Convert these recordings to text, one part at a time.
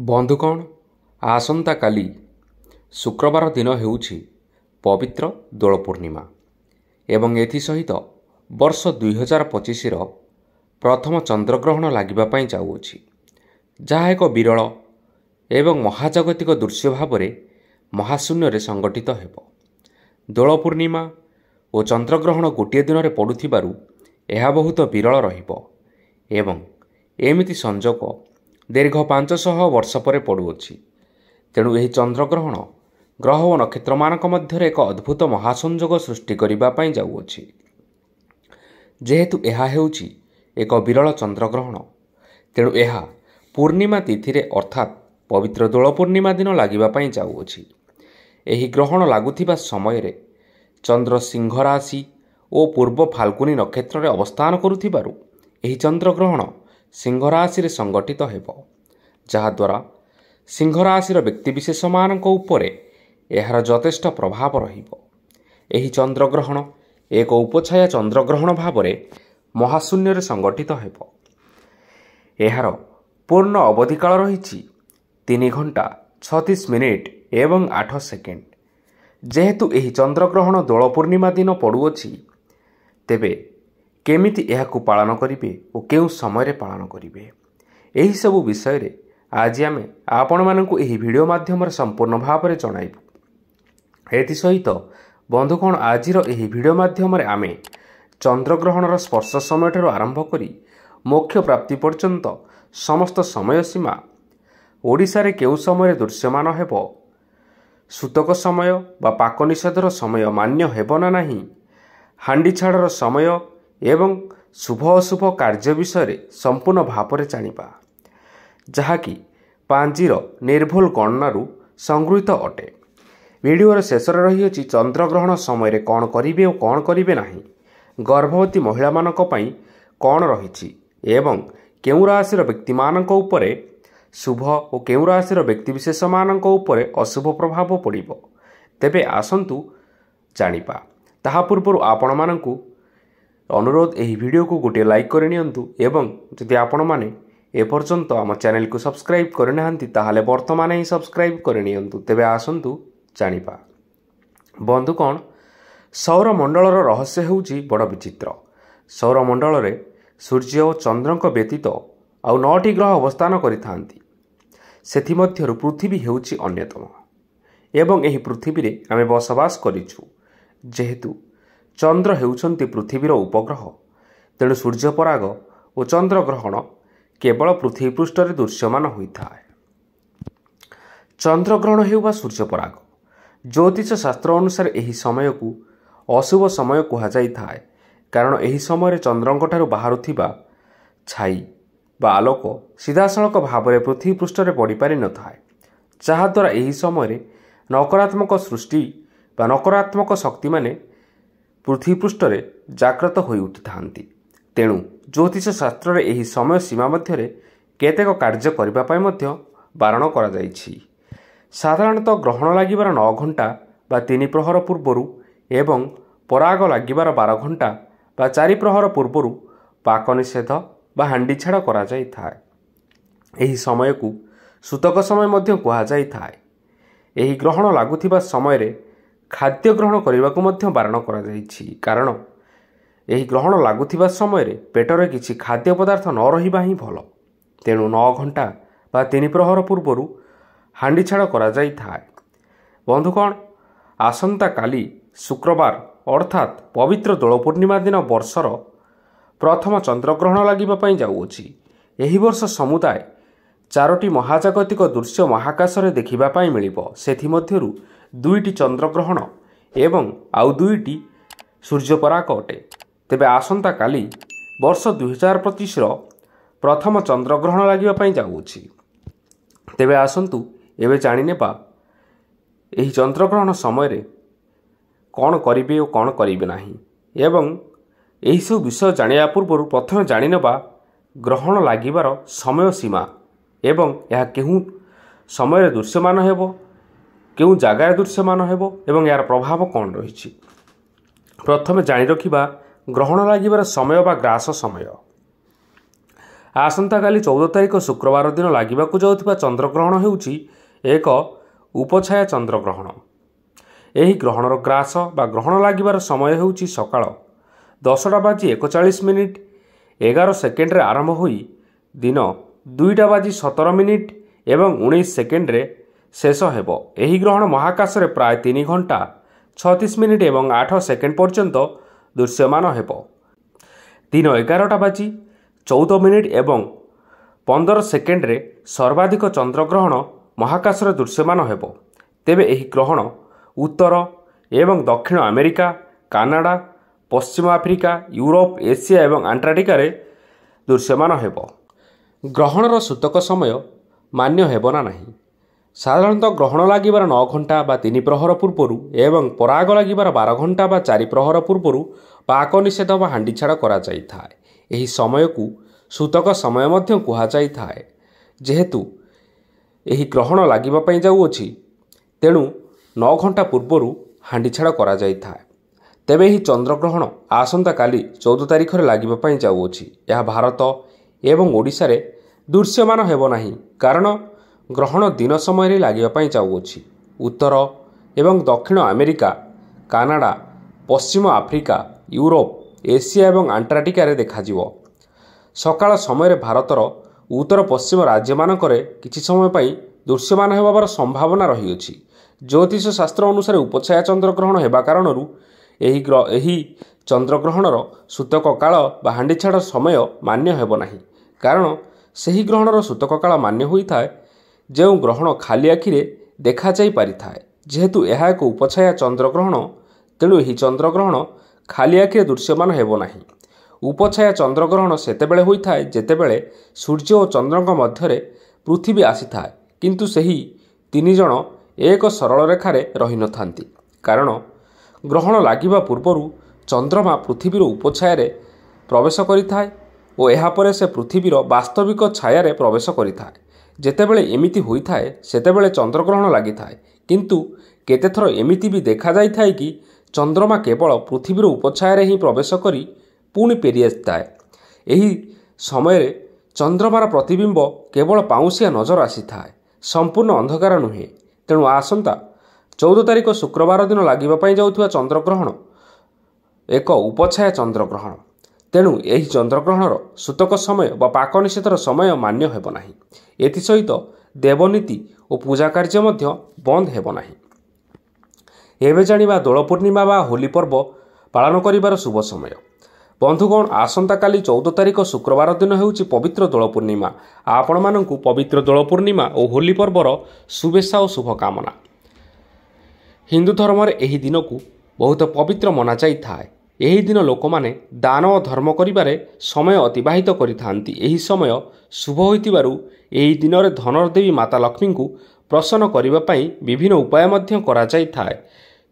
ବନ୍ଧୁଗଣ, ଆସନ୍ତାକାଲି ଶୁକ୍ରବାର ଦିନ ହେଉଛି ପବିତ୍ର ଦୋଳ ପୂର୍ଣ୍ଣିମା ଏବଂ ଏଥିସହିତ ବର୍ଷ 2025ର ପ୍ରଥମ ଚନ୍ଦ୍ରଗ୍ରହଣ ଲାଗିବା ପାଇଁ ଯାଉଅଛି, ଯାହା ଏକ ବିରଳ ଏବଂ ମହାଜାଗତିକ ଦୃଶ୍ୟ ଭାବରେ ମହାଶୂନ୍ୟରେ ସଂଗଠିତ ହେବ। ଦୋଳ ପୂର୍ଣ୍ଣିମା ଓ ଚନ୍ଦ୍ରଗ୍ରହଣ ଗୋଟିଏ ଦିନରେ ପଡ଼ୁଥିବାରୁ ଏହା ବହୁତ ବିରଳ ରହିବ ଏବଂ ଏମିତି ସଂଯୋଗ ଦୀର୍ଘ 500 ବର୍ଷ ପରେ ପଡ଼ୁଅଛି। ତେଣୁ ଏହି ଚନ୍ଦ୍ରଗ୍ରହଣ ଗ୍ରହ ଓ ନକ୍ଷତ୍ରମାନଙ୍କ ମଧ୍ୟରେ ଏକ ଅଦ୍ଭୁତ ମହାସଂଯୋଗ ସୃଷ୍ଟି କରିବା ପାଇଁ ଯାଉଅଛି। ଯେହେତୁ ଏହା ହେଉଛି ଏକ ବିରଳ ଚନ୍ଦ୍ରଗ୍ରହଣ, ତେଣୁ ଏହା ପୂର୍ଣ୍ଣିମା ତିଥିରେ ଅର୍ଥାତ୍ ପବିତ୍ର ଦୋଳ ପୂର୍ଣ୍ଣିମା ଦିନ ଲାଗିବା ପାଇଁ ଯାଉଅଛି। ଏହି ଗ୍ରହଣ ଲାଗୁଥିବା ସମୟରେ ଚନ୍ଦ୍ର ସିଂହ ରାଶି ଓ ପୂର୍ବ ଫାଲ୍ଗୁନୀ ନକ୍ଷତ୍ରରେ ଅବସ୍ଥାନ କରୁଥିବାରୁ ଏହି ଚନ୍ଦ୍ରଗ୍ରହଣ ସିଂହ ରାଶିରେ ସଂଗଠିତ ହେବ, ଯାହାଦ୍ୱାରା ସିଂହ ରାଶିର ବ୍ୟକ୍ତିବିଶେଷମାନଙ୍କ ଉପରେ ଏହାର ଯଥେଷ୍ଟ ପ୍ରଭାବ ରହିବ। ଏହି ଚନ୍ଦ୍ରଗ୍ରହଣ ଏକ ଉପଛାୟା ଚନ୍ଦ୍ରଗ୍ରହଣ ଭାବରେ ମହାଶୂନ୍ୟରେ ସଂଗଠିତ ହେବ। ଏହାର ପୂର୍ଣ୍ଣ ଅବଧିକାଳ ରହିଛି 3 ଘଣ୍ଟା 36 ମିନିଟ୍ ଏବଂ 8 ସେକେଣ୍ଡ। ଯେହେତୁ ଏହି ଚନ୍ଦ୍ରଗ୍ରହଣ ଦୋଳ ପୂର୍ଣ୍ଣିମା ଦିନ ପଡ଼ୁଅଛି, ତେବେ କେମିତି ଏହାକୁ ପାଳନ କରିବେ ଓ କେଉଁ ସମୟରେ ପାଳନ କରିବେ, ଏହିସବୁ ବିଷୟରେ ଆଜି ଆମେ ଆପଣମାନଙ୍କୁ ଏହି ଭିଡ଼ିଓ ମାଧ୍ୟମରେ ସମ୍ପୂର୍ଣ୍ଣ ଭାବରେ ଜଣାଇବୁ। ଏଥିସହିତ ବନ୍ଧୁଗଣ, ଆଜିର ଏହି ଭିଡ଼ିଓ ମାଧ୍ୟମରେ ଆମେ ଚନ୍ଦ୍ରଗ୍ରହଣର ସ୍ପର୍ଶ ସମୟଠାରୁ ଆରମ୍ଭ କରି ମୋକ୍ଷ ପ୍ରାପ୍ତି ପର୍ଯ୍ୟନ୍ତ ସମସ୍ତ ସମୟ ସୀମା, ଓଡ଼ିଶାରେ କେଉଁ ସମୟରେ ଦୃଶ୍ୟମାନ ହେବ, ସୂତକ ସମୟ ବା ପାକ ନିଷେଧର ସମୟ ମାନ୍ୟ ହେବ ନା ନାହିଁ, ହାଣ୍ଡି ଛାଡ଼ର ସମୟ ଏବଂ ଶୁଭ ଅଶୁଭ କାର୍ଯ୍ୟ ବିଷୟରେ ସମ୍ପୂର୍ଣ୍ଣ ଭାବରେ ଜାଣିବା, ଯାହାକି ପାଞ୍ଜିର ନିର୍ଭୁଲ ଗଣନାରୁ ସଂଗୃହୀତ ଅଟେ। ଭିଡ଼ିଓର ଶେଷରେ ରହିଅଛି ଚନ୍ଦ୍ରଗ୍ରହଣ ସମୟରେ କ'ଣ କରିବେ ଓ କ'ଣ କରିବେ ନାହିଁ, ଗର୍ଭବତୀ ମହିଳାମାନଙ୍କ ପାଇଁ କ'ଣ ରହିଛି ଏବଂ କେଉଁ ରାଶିର ବ୍ୟକ୍ତିମାନଙ୍କ ଉପରେ ଶୁଭ ଓ କେଉଁ ରାଶିର ବ୍ୟକ୍ତିବିଶେଷମାନଙ୍କ ଉପରେ ଅଶୁଭ ପ୍ରଭାବ ପଡ଼ିବ। ତେବେ ଆସନ୍ତୁ ଜାଣିବା। ତାହା ପୂର୍ବରୁ ଆପଣମାନଙ୍କୁ ଅନୁରୋଧ, ଏହି ଭିଡ଼ିଓକୁ ଗୋଟିଏ ଲାଇକ୍ କରିନିଅନ୍ତୁ ଏବଂ ଯଦି ଆପଣମାନେ ଏପର୍ଯ୍ୟନ୍ତ ଆମ ଚ୍ୟାନେଲକୁ ସବସ୍କ୍ରାଇବ୍ କରିନାହାନ୍ତି, ତାହେଲେ ବର୍ତ୍ତମାନ ହିଁ ସବସ୍କ୍ରାଇବ୍ କରିନିଅନ୍ତୁ। ତେବେ ଆସନ୍ତୁ ଜାଣିବା। ବନ୍ଧୁଗଣ, ସୌରମଣ୍ଡଳର ରହସ୍ୟ ହେଉଛି ବଡ଼ ବିଚିତ୍ର। ସୌରମଣ୍ଡଳରେ ସୂର୍ଯ୍ୟ ଓ ଚନ୍ଦ୍ରଙ୍କ ବ୍ୟତୀତ ଆଉ 9ଟି ଗ୍ରହ ଅବସ୍ଥାନ କରିଥାନ୍ତି। ସେଥିମଧ୍ୟରୁ ପୃଥିବୀ ହେଉଛି ଅନ୍ୟତମ ଏବଂ ଏହି ପୃଥିବୀରେ ଆମେ ବସବାସ କରିଛୁ। ଯେହେତୁ ଚନ୍ଦ୍ର ହେଉଛନ୍ତି ପୃଥିବୀର ଉପଗ୍ରହ, ତେଣୁ ସୂର୍ଯ୍ୟପରାଗ ଓ ଚନ୍ଦ୍ରଗ୍ରହଣ କେବଳ ପୃଥିବୀ ପୃଷ୍ଠରେ ଦୃଶ୍ୟମାନ ହୋଇଥାଏ। ଚନ୍ଦ୍ରଗ୍ରହଣ ହେଉ ବା ସୂର୍ଯ୍ୟପରାଗ, ଜ୍ୟୋତିଷ ଶାସ୍ତ୍ର ଅନୁସାରେ ଏହି ସମୟକୁ ଅଶୁଭ ସମୟ କୁହାଯାଇଥାଏ, କାରଣ ଏହି ସମୟରେ ଚନ୍ଦ୍ରଙ୍କଠାରୁ ବାହାରୁଥିବା ଛାଇ ବା ଆଲୋକ ସିଧାସଳଖ ଭାବରେ ପୃଥିବୀ ପୃଷ୍ଠରେ ପଡ଼ିପାରିନଥାଏ, ଯାହାଦ୍ୱାରା ଏହି ସମୟରେ ନକାରାତ୍ମକ ସୃଷ୍ଟି ବା ନକାରାତ୍ମକ ଶକ୍ତିମାନେ ପୃଥିବୀ ପୃଷ୍ଠରେ ଜାଗ୍ରତ ହୋଇଉଠିଥାନ୍ତି। ତେଣୁ ଜ୍ୟୋତିଷ ଶାସ୍ତ୍ରରେ ଏହି ସମୟ ସୀମା ମଧ୍ୟରେ କେତେକ କାର୍ଯ୍ୟ କରିବା ପାଇଁ ମଧ୍ୟ ବାରଣ କରାଯାଇଛି। ସାଧାରଣତଃ ଗ୍ରହଣ ଲାଗିବାର 9 ଘଣ୍ଟା ବା 3 ପ୍ରହର ପୂର୍ବରୁ ଏବଂ ପରାଗ ଲାଗିବାର 12 ଘଣ୍ଟା ବା 4 ପ୍ରହର ପୂର୍ବରୁ ପାକ ନିଷେଧ ବା ହାଣ୍ଡି ଛାଡ଼ କରାଯାଇଥାଏ। ଏହି ସମୟକୁ ସୂତକ ସମୟ ମଧ୍ୟ କୁହାଯାଇଥାଏ। ଏହି ଗ୍ରହଣ ଲାଗୁଥିବା ସମୟରେ ଖାଦ୍ୟ ଗ୍ରହଣ କରିବାକୁ ମଧ୍ୟ ବାରଣ କରାଯାଇଛି, କାରଣ ଏହି ଗ୍ରହଣ ଲାଗୁଥିବା ସମୟରେ ପେଟରେ କିଛି ଖାଦ୍ୟ ପଦାର୍ଥ ନ ରହିବା ହିଁ ଭଲ। ତେଣୁ 9 ଘଣ୍ଟା ବା 3 ପ୍ରହର ପୂର୍ବରୁ ହାଣ୍ଡି ଛାଡ଼ କରାଯାଇଥାଏ। ବନ୍ଧୁଗଣ, ଆସନ୍ତାକାଲି ଶୁକ୍ରବାର ଅର୍ଥାତ୍ ପବିତ୍ର ଦୋଳ ପୂର୍ଣ୍ଣିମା ଦିନ ବର୍ଷର ପ୍ରଥମ ଚନ୍ଦ୍ରଗ୍ରହଣ ଲାଗିବା ପାଇଁ ଯାଉଅଛି। ଏହି ବର୍ଷ ସମୁଦାୟ 4ଟି ମହାଜାଗତିକ ଦୃଶ୍ୟ ମହାକାଶରେ ଦେଖିବା ପାଇଁ ମିଳିବ। ସେଥିମଧ୍ୟରୁ 2ଟି ଚନ୍ଦ୍ରଗ୍ରହଣ ଏବଂ ଆଉ 2ଟି ସୂର୍ଯ୍ୟପରାଗ ଅଟେ। ତେବେ ଆସନ୍ତାକାଲି ବର୍ଷ 2025ର ପ୍ରଥମ ଚନ୍ଦ୍ରଗ୍ରହଣ ଲାଗିବା ପାଇଁ ଯାଉଅଛି। ତେବେ ଆସନ୍ତୁ ଏବେ ଜାଣିନେବା ଏହି ଚନ୍ଦ୍ରଗ୍ରହଣ ସମୟରେ କ'ଣ କରିବେ ଓ କ'ଣ କରିବେ ନାହିଁ ଏବଂ ଏହିସବୁ ବିଷୟ ଜାଣିବା ପୂର୍ବରୁ ପ୍ରଥମେ ଜାଣିନେବା ଗ୍ରହଣ ଲାଗିବାର ସମୟ ସୀମା ଏବଂ ଏହା କେଉଁ ସମୟରେ ଦୃଶ୍ୟମାନ ହେବ, କେଉଁ ଜାଗାରେ ଦୃଶ୍ୟମାନ ହେବ ଏବଂ ଏହାର ପ୍ରଭାବ କ'ଣ ରହିଛି। ପ୍ରଥମେ ଜାଣି ରଖିବା ଗ୍ରହଣ ଲାଗିବାର ସମୟ ବା ଗ୍ରାସ ସମୟ। ଆସନ୍ତାକାଲି 14 ତାରିଖ ଶୁକ୍ରବାର ଦିନ ଲାଗିବାକୁ ଯାଉଥିବା ଚନ୍ଦ୍ରଗ୍ରହଣ ହେଉଛି ଏକ ଉପଛାୟା ଚନ୍ଦ୍ରଗ୍ରହଣ। ଏହି ଗ୍ରହଣର ଗ୍ରାସ ବା ଗ୍ରହଣ ଲାଗିବାର ସମୟ ହେଉଛି ସକାଳ 10:41 ଆରମ୍ଭ ହୋଇ ଦିନ 2:17 ଏବଂ 19 ଶେଷ ହେବ। ଏହି ଗ୍ରହଣ ମହାକାଶରେ ପ୍ରାୟ 3 ଘଣ୍ଟା 36 ଏବଂ 8 ପର୍ଯ୍ୟନ୍ତ ଦୃଶ୍ୟମାନ ହେବ। ଦିନ 11:14 ଏବଂ 15 ସର୍ବାଧିକ ଚନ୍ଦ୍ରଗ୍ରହଣ ମହାକାଶରେ ଦୃଶ୍ୟମାନ ହେବ। ତେବେ ଏହି ଗ୍ରହଣ ଉତ୍ତର ଏବଂ ଦକ୍ଷିଣ ଆମେରିକା, କାନାଡ଼ା, ପଶ୍ଚିମ ଆଫ୍ରିକା, ୟୁରୋପ, ଏସିଆ ଏବଂ ଆଣ୍ଟାର୍କଟିକାରେ ଦୃଶ୍ୟମାନ ହେବ। ଗ୍ରହଣର ସୂତକ ସମୟ ମାନ୍ୟ ହେବ ନା ନାହିଁ। ସାଧାରଣତଃ ଗ୍ରହଣ ଲାଗିବାର 9 ଘଣ୍ଟା ବା 3 ପ୍ରହର ପୂର୍ବରୁ ଏବଂ ପରାଗ ଲାଗିବାର 12 ଘଣ୍ଟା ବା 4 ପ୍ରହର ପୂର୍ବରୁ ପାକ ନିଷେଧ ବା ହାଣ୍ଡିଛାଡ଼ କରାଯାଇଥାଏ। ଏହି ସମୟକୁ ସୂତକ ସମୟ ମଧ୍ୟ କୁହାଯାଇଥାଏ। ଯେହେତୁ ଏହି ଗ୍ରହଣ ଲାଗିବା ପାଇଁ ଯାଉଅଛି, ତେଣୁ 9 ଘଣ୍ଟା ପୂର୍ବରୁ ହାଣ୍ଡିଛାଡ଼ କରାଯାଇଥାଏ। ତେବେ ଏହି ଚନ୍ଦ୍ରଗ୍ରହଣ ଆସନ୍ତାକାଲି 14 ତାରିଖରେ ଲାଗିବା ପାଇଁ ଯାଉଅଛି। ଏହା ଭାରତ ଏବଂ ଓଡ଼ିଶାରେ ଦୃଶ୍ୟମାନ ହେବ ନାହିଁ, କାରଣ ଗ୍ରହଣ ଦିନ ସମୟରେ ଲାଗିବା ପାଇଁ ଯାଉଅଛି। ଉତ୍ତର ଏବଂ ଦକ୍ଷିଣ ଆମେରିକା, କାନାଡ଼ା, ପଶ୍ଚିମ ଆଫ୍ରିକା, ୟୁରୋପ, ଏସିଆ ଏବଂ ଆଣ୍ଟାର୍କଟିକାରେ ଦେଖାଯିବ। ସକାଳ ସମୟରେ ଭାରତର ଉତ୍ତର ପଶ୍ଚିମ ରାଜ୍ୟମାନଙ୍କରେ କିଛି ସମୟ ପାଇଁ ଦୃଶ୍ୟମାନ ହେବାର ସମ୍ଭାବନା ରହିଅଛି। ଜ୍ୟୋତିଷ ଶାସ୍ତ୍ର ଅନୁସାରେ ଉପଛାୟା ଚନ୍ଦ୍ରଗ୍ରହଣ ହେବା କାରଣରୁ ଏହି ଚନ୍ଦ୍ରଗ୍ରହଣର ସୂତକ କାଳ ବା ହାଣ୍ଡିଛାଡ଼ ସମୟ ମାନ୍ୟ ହେବ ନାହିଁ, କାରଣ ସେହି ଗ୍ରହଣର ସୂତକ କାଳ ମାନ୍ୟ ହୋଇଥାଏ ଯେଉଁ ଗ୍ରହଣ ଖାଲି ଆଖିରେ ଦେଖାଯାଇ ପାରିଥାଏ। ଯେହେତୁ ଏହା ଏକ ଉପଛାୟା ଚନ୍ଦ୍ରଗ୍ରହଣ, ତେଣୁ ଏହି ଚନ୍ଦ୍ରଗ୍ରହଣ ଖାଲି ଆଖିରେ ଦୃଶ୍ୟମାନ ହେବ ନାହିଁ। ଉପଛାୟା ଚନ୍ଦ୍ରଗ୍ରହଣ ସେତେବେଳେ ହୋଇଥାଏ ଯେତେବେଳେ ସୂର୍ଯ୍ୟ ଓ ଚନ୍ଦ୍ରଙ୍କ ମଧ୍ୟରେ ପୃଥିବୀ ଆସିଥାଏ, କିନ୍ତୁ ସେହି 3 ଜଣ ଏକ ସରଳ ରେଖାରେ ରହିନଥାନ୍ତି, କାରଣ ଗ୍ରହଣ ଲାଗିବା ପୂର୍ବରୁ ଚନ୍ଦ୍ରମା ପୃଥିବୀର ଉପଛାୟାରେ ପ୍ରବେଶ କରିଥାଏ ଓ ଏହାପରେ ସେ ପୃଥିବୀର ବାସ୍ତବିକ ଛାୟାରେ ପ୍ରବେଶ କରିଥାଏ। ଯେତେବେଳେ ଏମିତି ହୋଇଥାଏ ସେତେବେଳେ ଚନ୍ଦ୍ରଗ୍ରହଣ ଲାଗିଥାଏ, କିନ୍ତୁ କେତେଥର ଏମିତି ବି ଦେଖାଯାଇଥାଏ କି ଚନ୍ଦ୍ରମା କେବଳ ପୃଥିବୀର ଉପଛାୟାରେ ହିଁ ପ୍ରବେଶ କରି ପୁଣି ଫେରିଆସିଥାଏ। ଏହି ସମୟରେ ଚନ୍ଦ୍ରମାର ପ୍ରତିବିମ୍ବ କେବଳ ପାଉଁଶିଆ ନଜର ଆସିଥାଏ, ସମ୍ପୂର୍ଣ୍ଣ ଅନ୍ଧକାର ନୁହେଁ। ତେଣୁ ଆସନ୍ତା 14 ତାରିଖ ଶୁକ୍ରବାର ଦିନ ଲାଗିବା ପାଇଁ ଯାଉଥିବା ଚନ୍ଦ୍ରଗ୍ରହଣ ଏକ ଉପଛାୟା ଚନ୍ଦ୍ରଗ୍ରହଣ। ତେଣୁ ଏହି ଚନ୍ଦ୍ରଗ୍ରହଣର ସୂତକ ସମୟ ବା ପାକ ନିଷେଧର ସମୟ ମାନ୍ୟ ହେବ ନାହିଁ। ଏଥିସହିତ ଦେବନୀତି ଓ ପୂଜା କାର୍ଯ୍ୟ ମଧ୍ୟ ବନ୍ଦ ହେବ ନାହିଁ। ଏବେ ଜାଣିବା ଦୋଳ ପୂର୍ଣ୍ଣିମା ବା ହୋଲି ପର୍ବ ପାଳନ କରିବାର ଶୁଭ ସମୟ। ବନ୍ଧୁଗଣ, ଆସନ୍ତାକାଲି 14 ତାରିଖ ଶୁକ୍ରବାର ଦିନ ହେଉଛି ପବିତ୍ର ଦୋଳ ପୂର୍ଣ୍ଣିମା। ଆପଣମାନଙ୍କୁ ପବିତ୍ର ଦୋଳ ପୂର୍ଣ୍ଣିମା ଓ ହୋଲି ପର୍ବର ଶୁଭେଚ୍ଛା ଓ ଶୁଭକାମନା। ହିନ୍ଦୁ ଧର୍ମରେ ଏହି ଦିନକୁ ବହୁତ ପବିତ୍ର ମନାଯାଇଥାଏ। ଏହି ଦିନ ଲୋକମାନେ ଦାନ ଓ ଧର୍ମ କରିବାରେ ସମୟ ଅତିବାହିତ କରିଥାନ୍ତି। ଏହି ସମୟ ଶୁଭ ହୋଇଥିବାରୁ ଏହି ଦିନରେ ଧନର ଦେବୀ ମାତା ଲକ୍ଷ୍ମୀଙ୍କୁ ପ୍ରସନ୍ନ କରିବା ପାଇଁ ବିଭିନ୍ନ ଉପାୟ ମଧ୍ୟ କରାଯାଇଥାଏ।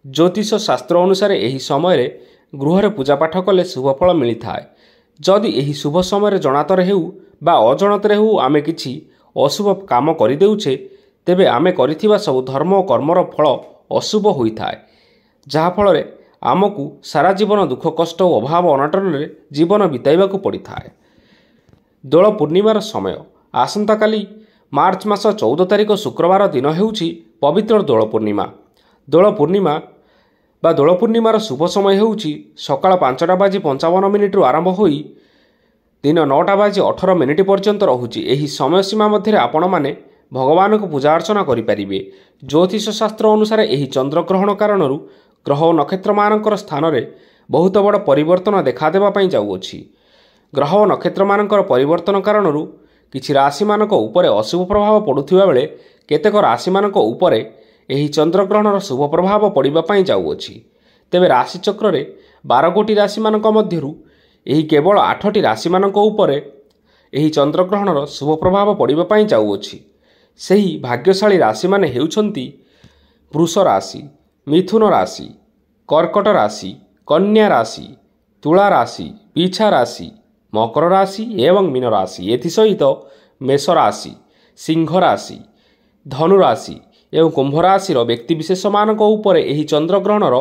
ଜ୍ୟୋତିଷ ଶାସ୍ତ୍ର ଅନୁସାରେ ଏହି ସମୟରେ ଗୃହରେ ପୂଜାପାଠ କଲେ ଶୁଭଫଳ ମିଳିଥାଏ। ଯଦି ଏହି ଶୁଭ ସମୟରେ ଜଣାତରେ ହେଉ ବା ଅଜଣାତରେ ହେଉ ଆମେ କିଛି ଅଶୁଭ କାମ କରିଦେଉଛେ, ତେବେ ଆମେ କରିଥିବା ସବୁ ଧର୍ମ ଓ କର୍ମର ଫଳ ଅଶୁଭ ହୋଇଥାଏ, ଯାହାଫଳରେ ଆମକୁ ସାରା ଜୀବନ ଦୁଃଖ କଷ୍ଟ ଓ ଅଭାବ ଅନାଟନରେ ଜୀବନ ବିତାଇବାକୁ ପଡ଼ିଥାଏ। ଦୋଳ ପୂର୍ଣ୍ଣିମାର ସମୟ। ଆସନ୍ତାକାଲି ମାର୍ଚ୍ଚ ମାସ 14 ତାରିଖ ଶୁକ୍ରବାର ଦିନ ହେଉଛି ପବିତ୍ର ଦୋଳ ପୂର୍ଣ୍ଣିମା। ଦୋଳ ପୂର୍ଣ୍ଣିମାର ଶୁଭ ସମୟ ହେଉଛି ସକାଳ 5:55 ଆରମ୍ଭ ହୋଇ ଦିନ 9:18 ପର୍ଯ୍ୟନ୍ତ ରହୁଛି। ଏହି ସମୟସୀମା ମଧ୍ୟରେ ଆପଣମାନେ ଭଗବାନଙ୍କୁ ପୂଜା ଅର୍ଚ୍ଚନା କରିପାରିବେ। ଜ୍ୟୋତିଷ ଶାସ୍ତ୍ର ଅନୁସାରେ ଏହି ଚନ୍ଦ୍ରଗ୍ରହଣ କାରଣରୁ ଗ୍ରହ ଓ ନକ୍ଷତ୍ରମାନଙ୍କର ସ୍ଥାନରେ ବହୁତ ବଡ଼ ପରିବର୍ତ୍ତନ ଦେଖାଦେବା ପାଇଁ ଯାଉଅଛି। ଗ୍ରହ ଓ ନକ୍ଷତ୍ରମାନଙ୍କର ପରିବର୍ତ୍ତନ କାରଣରୁ କିଛି ରାଶିମାନଙ୍କ ଉପରେ ଅଶୁଭ ପ୍ରଭାବ ପଡ଼ୁଥିବା ବେଳେ କେତେକ ରାଶିମାନଙ୍କ ଉପରେ ଏହି ଚନ୍ଦ୍ରଗ୍ରହଣର ଶୁଭ ପ୍ରଭାବ ପଡ଼ିବା ପାଇଁ ଯାଉଅଛି। ତେବେ ରାଶିଚକ୍ରରେ 12 ଗୋଟି ରାଶିମାନଙ୍କ ମଧ୍ୟରୁ ଏହି କେବଳ 8ଟି ରାଶିମାନଙ୍କ ଉପରେ ଏହି ଚନ୍ଦ୍ରଗ୍ରହଣର ଶୁଭ ପ୍ରଭାବ ପଡ଼ିବା ପାଇଁ ଯାଉଅଛି। ସେହି ଭାଗ୍ୟଶାଳୀ ରାଶିମାନେ ହେଉଛନ୍ତି ବୃଷ ରାଶି, ମିଥୁନ ରାଶି, କର୍କଟ ରାଶି, କନ୍ୟା ରାଶି, ତୁଳା ରାଶି, ବିଛା ରାଶି, ମକର ରାଶି ଏବଂ ମୀନ ରାଶି। ଏଥିସହିତ ମେଷ ରାଶି, ସିଂହ ରାଶି, ଧନୁ ରାଶି ଏବଂ କୁମ୍ଭ ରାଶିର ବ୍ୟକ୍ତିବିଶେଷମାନଙ୍କ ଉପରେ ଏହି ଚନ୍ଦ୍ରଗ୍ରହଣର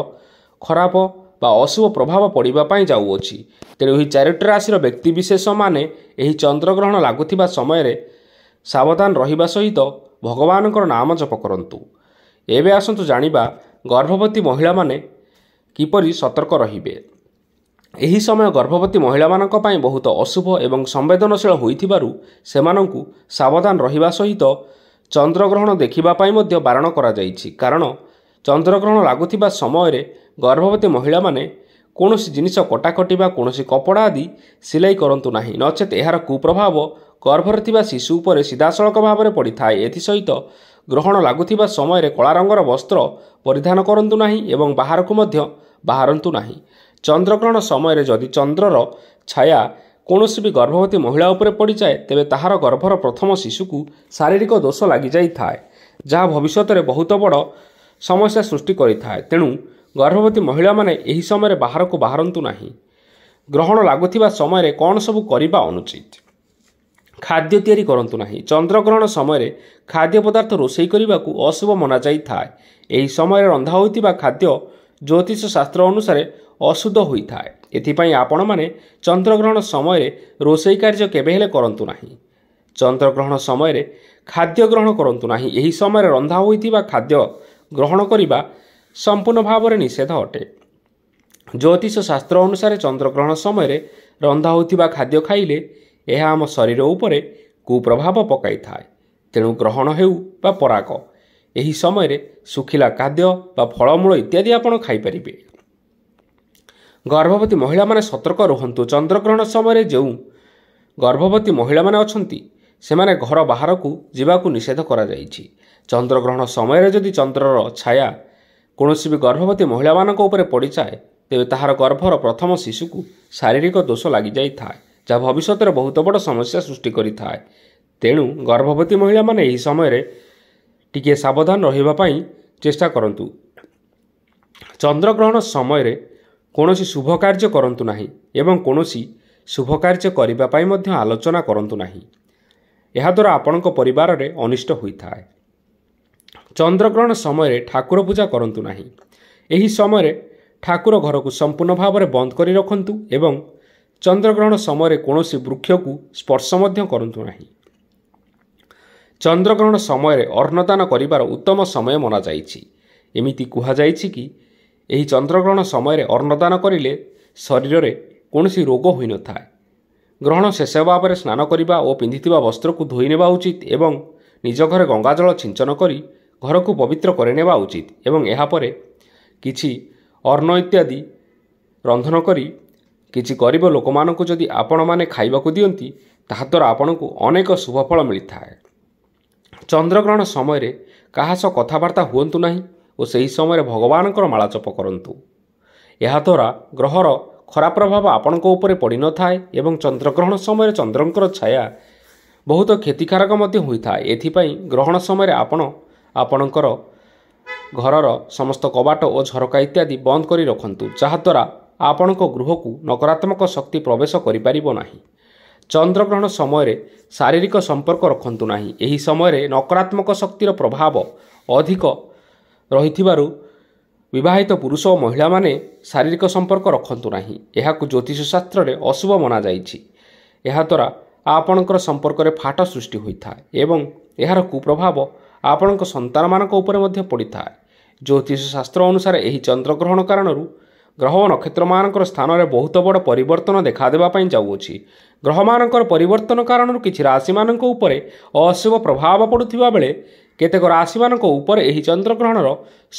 ଖରାପ ବା ଅଶୁଭ ପ୍ରଭାବ ପଡ଼ିବା ପାଇଁ ଯାଉଅଛି। ତେଣୁ ଏହି 4ଟି ରାଶିର ବ୍ୟକ୍ତିବିଶେଷମାନେ ଏହି ଚନ୍ଦ୍ରଗ୍ରହଣ ଲାଗୁଥିବା ସମୟରେ ସାବଧାନ ରହିବା ସହିତ ଭଗବାନଙ୍କର ନାମ ଜପ କରନ୍ତୁ। ଏବେ ଆସନ୍ତୁ ଜାଣିବା ଗର୍ଭବତୀ ମହିଳାମାନେ କିପରି ସତର୍କ ରହିବେ। ଏହି ସମୟ ଗର୍ଭବତୀ ମହିଳାମାନଙ୍କ ପାଇଁ ବହୁତ ଅଶୁଭ ଏବଂ ସମ୍ବେଦନଶୀଳ ହୋଇଥିବାରୁ ସେମାନଙ୍କୁ ସାବଧାନ ରହିବା ସହିତ ଚନ୍ଦ୍ରଗ୍ରହଣ ଦେଖିବା ପାଇଁ ମଧ୍ୟ ବାରଣ କରାଯାଇଛି। କାରଣ ଚନ୍ଦ୍ରଗ୍ରହଣ ଲାଗୁଥିବା ସମୟରେ ଗର୍ଭବତୀ ମହିଳାମାନେ କୌଣସି ଜିନିଷ କଟାକଟି ବା କୌଣସି କପଡ଼ା ଆଦି ସିଲାଇ କରନ୍ତୁ ନାହିଁ, ନଚେତ୍ ଏହାର କୁପ୍ରଭାବ ଗର୍ଭରେ ଥିବା ଶିଶୁ ଉପରେ ସିଧାସଳଖ ଭାବରେ ପଡ଼ିଥାଏ। ଏଥିସହିତ ଗ୍ରହଣ ଲାଗୁଥିବା ସମୟରେ କଳା ରଙ୍ଗର ବସ୍ତ୍ର ପରିଧାନ କରନ୍ତୁ ନାହିଁ ଏବଂ ବାହାରକୁ ମଧ୍ୟ ବାହାରନ୍ତୁ ନାହିଁ। ଚନ୍ଦ୍ରଗ୍ରହଣ ସମୟରେ ଯଦି ଚନ୍ଦ୍ରର ଛାୟା କୌଣସି ବି ଗର୍ଭବତୀ ମହିଳା ଉପରେ ପଡ଼ିଯାଏ, ତେବେ ତାହାର ଗର୍ଭର ପ୍ରଥମ ଶିଶୁକୁ ଶାରୀରିକ ଦୋଷ ଲାଗିଯାଇଥାଏ, ଯାହା ଭବିଷ୍ୟତରେ ବହୁତ ବଡ଼ ସମସ୍ୟା ସୃଷ୍ଟି କରିଥାଏ। ତେଣୁ ଗର୍ଭବତୀ ମହିଳାମାନେ ଏହି ସମୟରେ ବାହାରକୁ ବାହାରନ୍ତୁ ନାହିଁ। ଗ୍ରହଣ ଲାଗୁଥିବା ସମୟରେ କ'ଣ ସବୁ କରିବା ଅନୁଚିତ? ଖାଦ୍ୟ ତିଆରି କରନ୍ତୁ ନାହିଁ। ଚନ୍ଦ୍ରଗ୍ରହଣ ସମୟରେ ଖାଦ୍ୟ ପଦାର୍ଥ ରୋଷେଇ କରିବାକୁ ଅଶୁଭ ମନାଯାଇଥାଏ। ଏହି ସମୟରେ ରନ୍ଧା ହୋଇଥିବା ଖାଦ୍ୟ ଜ୍ୟୋତିଷ ଶାସ୍ତ୍ର ଅନୁସାରେ ଅଶୁଦ୍ଧ ହୋଇଥାଏ। ଏଥିପାଇଁ ଆପଣମାନେ ଚନ୍ଦ୍ରଗ୍ରହଣ ସମୟରେ ରୋଷେଇ କାର୍ଯ୍ୟ କେବେ ହେଲେ କରନ୍ତୁ ନାହିଁ। ଚନ୍ଦ୍ରଗ୍ରହଣ ସମୟରେ ଖାଦ୍ୟ ଗ୍ରହଣ କରନ୍ତୁ ନାହିଁ। ଏହି ସମୟରେ ରନ୍ଧା ହୋଇଥିବା ଖାଦ୍ୟ ଗ୍ରହଣ କରିବା ସମ୍ପୂର୍ଣ୍ଣ ଭାବରେ ନିଷେଧ ଅଟେ। ଜ୍ୟୋତିଷ ଶାସ୍ତ୍ର ଅନୁସାରେ ଚନ୍ଦ୍ରଗ୍ରହଣ ସମୟରେ ରନ୍ଧା ହୋଇଥିବା ଖାଦ୍ୟ ଖାଇଲେ ଏହା ଆମ ଶରୀର ଉପରେ କୁପ୍ରଭାବ ପକାଇଥାଏ। ତେଣୁ ଗ୍ରହଣ ହେଉ ବା ପରାଗ, ଏହି ସମୟରେ ଶୁଖିଲା ଖାଦ୍ୟ ବା ଫଳମୂଳ ଇତ୍ୟାଦି ଆପଣ ଖାଇପାରିବେ। ଗର୍ଭବତୀ ମହିଳାମାନେ ସତର୍କ ରୁହନ୍ତୁ। ଚନ୍ଦ୍ରଗ୍ରହଣ ସମୟରେ ଯେଉଁ ଗର୍ଭବତୀ ମହିଳାମାନେ ଅଛନ୍ତି ସେମାନେ ଘର ବାହାରକୁ ଯିବାକୁ ନିଷେଧ କରାଯାଇଛି। ଚନ୍ଦ୍ରଗ୍ରହଣ ସମୟରେ ଯଦି ଚନ୍ଦ୍ରର ଛାୟା କୌଣସି ବି ଗର୍ଭବତୀ ମହିଳାମାନଙ୍କ ଉପରେ ପଡ଼ିଯାଏ, ତେବେ ତାହାର ଗର୍ଭର ପ୍ରଥମ ଶିଶୁକୁ ଶାରୀରିକ ଦୋଷ ଲାଗିଯାଇଥାଏ, ଯାହା ଭବିଷ୍ୟତରେ ବହୁତ ବଡ଼ ସମସ୍ୟା ସୃଷ୍ଟି କରିଥାଏ। ତେଣୁ ଗର୍ଭବତୀ ମହିଳାମାନେ ଏହି ସମୟରେ ଟିକିଏ ସାବଧାନ ରହିବା ପାଇଁ ଚେଷ୍ଟା କରନ୍ତୁ। ଚନ୍ଦ୍ରଗ୍ରହଣ ସମୟରେ କୌଣସି ଶୁଭ କାର୍ଯ୍ୟ କରନ୍ତୁ ନାହିଁ ଏବଂ କୌଣସି ଶୁଭ କାର୍ଯ୍ୟ କରିବା ପାଇଁ ମଧ୍ୟ ଆଲୋଚନା କରନ୍ତୁ ନାହିଁ। ଏହାଦ୍ୱାରା ଆପଣଙ୍କ ପରିବାରରେ ଅନିଷ୍ଟ ହୋଇଥାଏ। ଚନ୍ଦ୍ରଗ୍ରହଣ ସମୟରେ ଠାକୁର ପୂଜା କରନ୍ତୁ ନାହିଁ। ଏହି ସମୟରେ ଠାକୁର ଘରକୁ ସମ୍ପୂର୍ଣ୍ଣ ଭାବରେ ବନ୍ଦ କରି ରଖନ୍ତୁ ଏବଂ ଚନ୍ଦ୍ରଗ୍ରହଣ ସମୟରେ କୌଣସି ବୃକ୍ଷକୁ ସ୍ପର୍ଶ ମଧ୍ୟ କରନ୍ତୁ ନାହିଁ। ଚନ୍ଦ୍ରଗ୍ରହଣ ସମୟରେ ଅର୍ଣ୍ଣଦାନ କରିବାର ଉତ୍ତମ ସମୟ ମନାଯାଇଛି। ଏମିତି କୁହାଯାଇଛି କି ଏହି ଚନ୍ଦ୍ରଗ୍ରହଣ ସମୟରେ ଅର୍ଣ୍ଣଦାନ କରିଲେ ଶରୀରରେ କୌଣସି ରୋଗ ହୋଇନଥାଏ। ଗ୍ରହଣ ଶେଷ ହେବା ପରେ ସ୍ନାନ କରିବା ଓ ପିନ୍ଧିଥିବା ବସ୍ତ୍ରକୁ ଧୋଇ ନେବା ଉଚିତ ଏବଂ ନିଜ ଘରେ ଗଙ୍ଗାଜଳ ଛିଞ୍ଚନ କରି ଘରକୁ ପବିତ୍ର କରିନେବା ଉଚିତ ଏବଂ ଏହାପରେ କିଛି ଅନ୍ନ ଇତ୍ୟାଦି ରନ୍ଧନ କରି କିଛି ଗରିବ ଲୋକମାନଙ୍କୁ ଯଦି ଆପଣମାନେ ଖାଇବାକୁ ଦିଅନ୍ତି, ତାହାଦ୍ୱାରା ଆପଣଙ୍କୁ ଅନେକ ଶୁଭଫଳ ମିଳିଥାଏ। ଚନ୍ଦ୍ରଗ୍ରହଣ ସମୟରେ କାହା ସହ କଥାବାର୍ତ୍ତା ହୁଅନ୍ତୁ ନାହିଁ ଓ ସେହି ସମୟରେ ଭଗବାନଙ୍କର ମାଳା ଜପ କରନ୍ତୁ। ଏହାଦ୍ୱାରା ଗ୍ରହର ଖରାପ ପ୍ରଭାବ ଆପଣଙ୍କ ଉପରେ ପଡ଼ିନଥାଏ ଏବଂ ଚନ୍ଦ୍ରଗ୍ରହଣ ସମୟରେ ଚନ୍ଦ୍ରଙ୍କର ଛାୟା ବହୁତ କ୍ଷତିକାରକ ମଧ୍ୟ ହୋଇଥାଏ। ଏଥିପାଇଁ ଗ୍ରହଣ ସମୟରେ ଆପଣ ଆପଣଙ୍କର ଘରର ସମସ୍ତ କବାଟ ଓ ଝରକା ଇତ୍ୟାଦି ବନ୍ଦ କରି ରଖନ୍ତୁ, ଯାହାଦ୍ୱାରା ଆପଣଙ୍କ ଗୃହକୁ ନକାରାତ୍ମକ ଶକ୍ତି ପ୍ରବେଶ କରିପାରିବ ନାହିଁ। ଚନ୍ଦ୍ରଗ୍ରହଣ ସମୟରେ ଶାରୀରିକ ସମ୍ପର୍କ ରଖନ୍ତୁ ନାହିଁ। ଏହି ସମୟରେ ନକାରାତ୍ମକ ଶକ୍ତିର ପ୍ରଭାବ ଅଧିକ ରହିଥିବାରୁ ବିବାହିତ ପୁରୁଷ ଓ ମହିଳାମାନେ ଶାରୀରିକ ସମ୍ପର୍କ ରଖନ୍ତୁ ନାହିଁ। ଏହାକୁ ଜ୍ୟୋତିଷ ଶାସ୍ତ୍ରରେ ଅଶୁଭ ମନାଯାଇଛି। ଏହାଦ୍ୱାରା ଆପଣଙ୍କର ସମ୍ପର୍କରେ ଫାଟ ସୃଷ୍ଟି ହୋଇଥାଏ ଏବଂ ଏହାର କୁପ୍ରଭାବ ଆପଣଙ୍କ ସନ୍ତାନମାନଙ୍କ ଉପରେ ମଧ୍ୟ ପଡ଼ିଥାଏ। ଜ୍ୟୋତିଷ ଶାସ୍ତ୍ର ଅନୁସାରେ ଏହି ଚନ୍ଦ୍ରଗ୍ରହଣ କାରଣରୁ ଗ୍ରହ ଓ ନକ୍ଷତ୍ରମାନଙ୍କର ସ୍ଥାନରେ ବହୁତ ବଡ଼ ପରିବର୍ତ୍ତନ ଦେଖାଦେବା ପାଇଁ ଯାଉଅଛି। ଗ୍ରହମାନଙ୍କର ପରିବର୍ତ୍ତନ କାରଣରୁ କିଛି ରାଶିମାନଙ୍କ ଉପରେ ଅଶୁଭ ପ୍ରଭାବ ପଡ଼ୁଥିବା ବେଳେ କେତେକ ରାଶିମାନଙ୍କ ଉପରେ ଏହି ଚନ୍ଦ୍ରଗ୍ରହଣର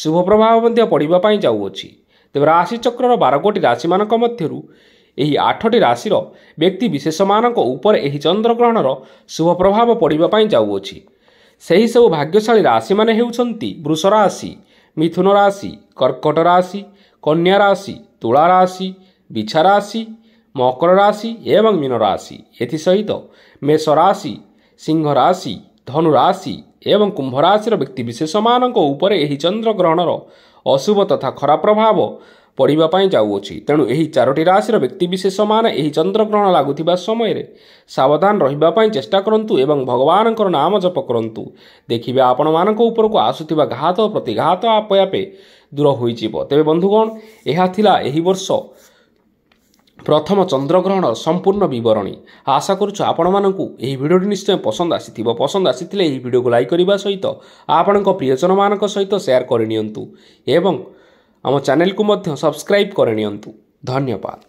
ଶୁଭ ପ୍ରଭାବ ମଧ୍ୟ ପଡ଼ିବା ପାଇଁ ଯାଉଅଛି। ତେବେ ରାଶିଚକ୍ରର 12 ଗୋଟି ରାଶିମାନଙ୍କ ମଧ୍ୟରୁ ଏହି 8ଟି ରାଶିର ବ୍ୟକ୍ତି ବିଶେଷମାନଙ୍କ ଉପରେ ଏହି ଚନ୍ଦ୍ରଗ୍ରହଣର ଶୁଭ ପ୍ରଭାବ ପଡ଼ିବା ପାଇଁ ଯାଉଅଛି। ସେହି ସବୁ ଭାଗ୍ୟଶାଳୀ ରାଶିମାନେ ହେଉଛନ୍ତି ବୃଷ ରାଶି, ମିଥୁନ ରାଶି, କର୍କଟ ରାଶି, କନ୍ୟା ରାଶି, ତୁଳା ରାଶି, ବିଛା ରାଶି, ମକର ରାଶି ଏବଂ ମୀନ ରାଶି। ଏଥିସହିତ ମେଷ ରାଶି, ସିଂହ ରାଶି, ଧନୁ ରାଶି ଏବଂ କୁମ୍ଭ ରାଶିର ବ୍ୟକ୍ତିବିଶେଷମାନଙ୍କ ଉପରେ ଏହି ଚନ୍ଦ୍ରଗ୍ରହଣର ଅଶୁଭ ତଥା ଖରାପ ପ୍ରଭାବ ପଡ଼ିବା ପାଇଁ ଯାଉଅଛି। ତେଣୁ ଏହି 4ଟି ରାଶିର ବ୍ୟକ୍ତିବିଶେଷମାନେ ଏହି ଚନ୍ଦ୍ରଗ୍ରହଣ ଲାଗୁଥିବା ସମୟରେ ସାବଧାନ ରହିବା ପାଇଁ ଚେଷ୍ଟା କରନ୍ତୁ ଏବଂ ଭଗବାନଙ୍କର ନାମ ଜପ କରନ୍ତୁ। ଦେଖିବେ ଆପଣମାନଙ୍କ ଉପରକୁ ଆସୁଥିବା ଘାତ ଓ ପ୍ରତିଘାତ ଆପେ ଆପେ ଦୂର ହୋଇଯିବ। ତେବେ ବନ୍ଧୁଗଣ, ଏହା ଥିଲା ଏହି ବର୍ଷ ପ୍ରଥମ ଚନ୍ଦ୍ରଗ୍ରହଣ ସମ୍ପୂର୍ଣ୍ଣ ବିବରଣୀ। ଆଶା କରୁଛୁ ଆପଣମାନଙ୍କୁ ଏହି ଭିଡ଼ିଓଟି ନିଶ୍ଚୟ ପସନ୍ଦ ଆସିଥିବ। ପସନ୍ଦ ଆସିଥିଲେ ଏହି ଭିଡ଼ିଓକୁ ଲାଇକ୍ କରିବା ସହିତ ଆପଣଙ୍କ ପ୍ରିୟଜନମାନଙ୍କ ସହିତ ସେୟାର କରିନିଅନ୍ତୁ ଏବଂ ଆମ ଚ୍ୟାନେଲକୁ ମଧ୍ୟ ସବସ୍କ୍ରାଇବ୍ କରିନିଅନ୍ତୁ। ଧନ୍ୟବାଦ।